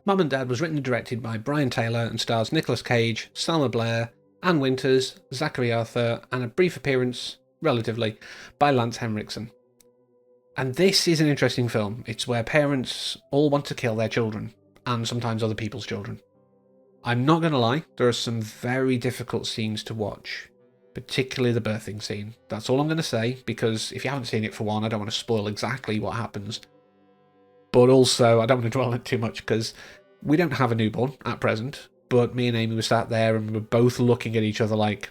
Mum and Dad was written and directed by Brian Taylor and stars Nicolas Cage, Salma Blair, Anne Winters, Zachary Arthur, and a brief appearance, relatively, by Lance Henriksen. And this is an interesting film. It's where parents all want to kill their children, and sometimes other people's children. I'm not going to lie, there are some very difficult scenes to watch, particularly the birthing scene. That's all I'm going to say, because if you haven't seen it, for one, I don't want to spoil exactly what happens. But also, I don't want to dwell on it too much, because we don't have a newborn at present, but me and Amy were sat there and we were both looking at each other like,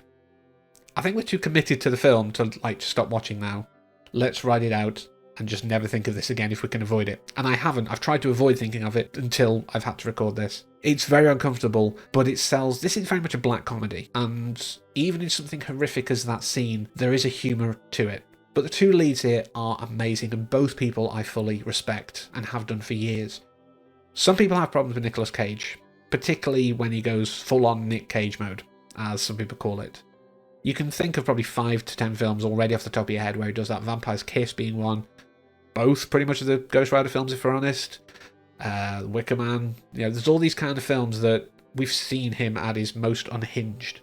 I think we're too committed to the film to stop watching now. Let's ride it out and just never think of this again if we can avoid it. And I haven't. I've tried to avoid thinking of it until I've had to record this. It's very uncomfortable, but it sells. This is very much a black comedy, and even in something horrific as that scene, there is a humour to it. But the two leads here are amazing, and both people I fully respect and have done for years. Some people have problems with Nicolas Cage, particularly when he goes full-on Nick Cage mode, as some people call it. You can think of probably 5 to 10 films already off the top of your head where he does that, Vampire's Kiss being one, both pretty much of the Ghost Rider films if we're honest, Wicker Man, there's all these kind of films that we've seen him at his most unhinged.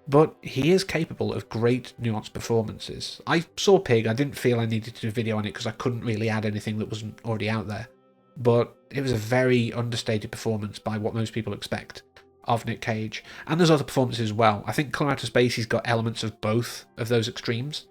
But he is capable of great nuanced performances. I saw Pig, I didn't feel I needed to do a video on it because I couldn't really add anything that wasn't already out there. But it was a very understated performance by what most people expect of Nick Cage. And there's other performances as well. I think Color Out of Space, he's got elements of both of those extremes.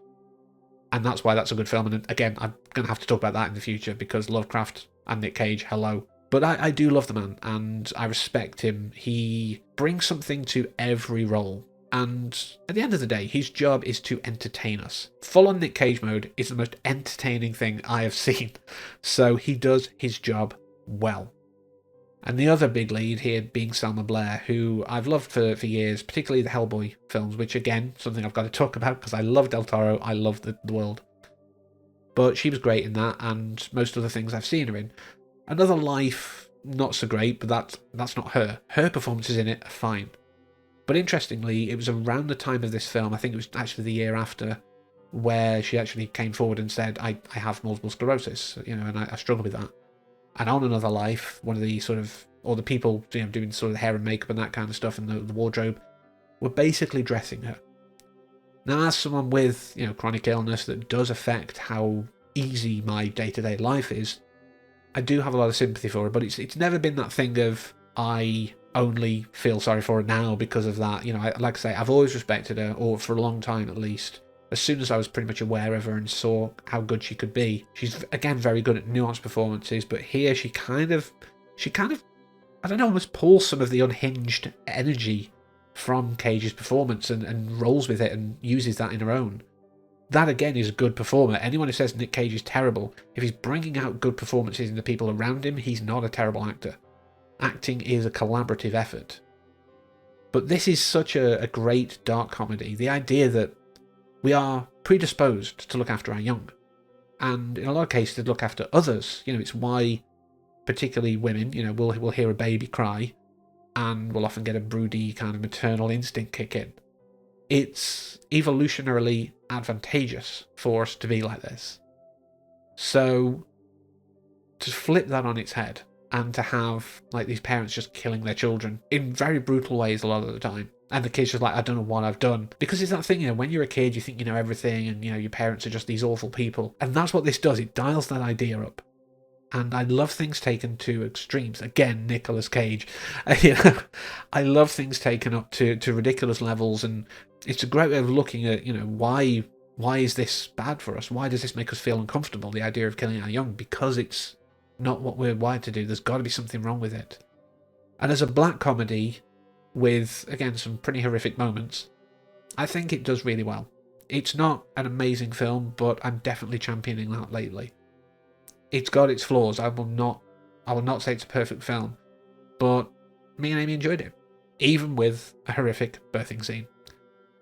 And that's why that's a good film. And again, I'm going to have to talk about that in the future because Lovecraft and Nick Cage, hello. But I do love the man and I respect him. He brings something to every role. And at the end of the day, his job is to entertain us. Full-on Nick Cage mode is the most entertaining thing I have seen. So he does his job well. And the other big lead here being Salma Blair, who I've loved for years, particularly the Hellboy films, which again, something I've got to talk about because I love Del Toro, I love the world. But she was great in that and most other things I've seen her in. Another Life, not so great, but that's not her. Her performances in it are fine. But interestingly, it was around the time of this film, I think it was actually the year after, where she actually came forward and said, I have multiple sclerosis, and I struggle with that. And on Another Life, one of the or the people doing sort of the hair and makeup and that kind of stuff and the wardrobe were basically dressing her. Now, as someone with chronic illness that does affect how easy my day-to-day life is, I do have a lot of sympathy for her, but it's never been that thing of I only feel sorry for her now because of that. Like I say, I've always respected her, or for a long time at least. As soon as I was pretty much aware of her and saw how good she could be. She's, again, very good at nuanced performances, but here she kind of, I don't know, almost pulls some of the unhinged energy from Cage's performance and rolls with it and uses that in her own. That, again, is a good performer. Anyone who says Nick Cage is terrible, if he's bringing out good performances in the people around him, he's not a terrible actor. Acting is a collaborative effort. But this is such a great dark comedy. The idea that we are predisposed to look after our young. And in a lot of cases, to look after others. It's why, particularly women, we'll hear a baby cry and we'll often get a broody kind of maternal instinct kick in. It's evolutionarily advantageous for us to be like this. So, to flip that on its head and to have these parents just killing their children in very brutal ways a lot of the time. And the kid's just like, I don't know what I've done. Because it's that thing, when you're a kid, you think you know everything and, your parents are just these awful people. And that's what this does. It dials that idea up. And I love things taken to extremes. Again, Nicolas Cage. I love things taken up to ridiculous levels. And it's a great way of looking at, why is this bad for us? Why does this make us feel uncomfortable, the idea of killing our young? Because it's not what we're wired to do. There's got to be something wrong with it. And as a black comedy with, again, some pretty horrific moments, I think it does really well. It's not an amazing film, but I'm definitely championing that lately. It's got its flaws. I will not say it's a perfect film, but me and Amy enjoyed it, even with a horrific birthing scene.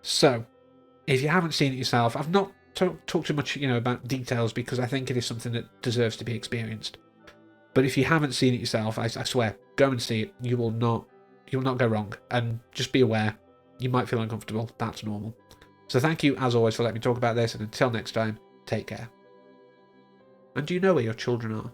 So, if you haven't seen it yourself, I've not talked too much, about details because I think it is something that deserves to be experienced. But if you haven't seen it yourself, I swear, go and see it. You will not go wrong. And just be aware, you might feel uncomfortable. That's normal. So thank you, as always, for letting me talk about this. And until next time, take care. And do you know where your children are?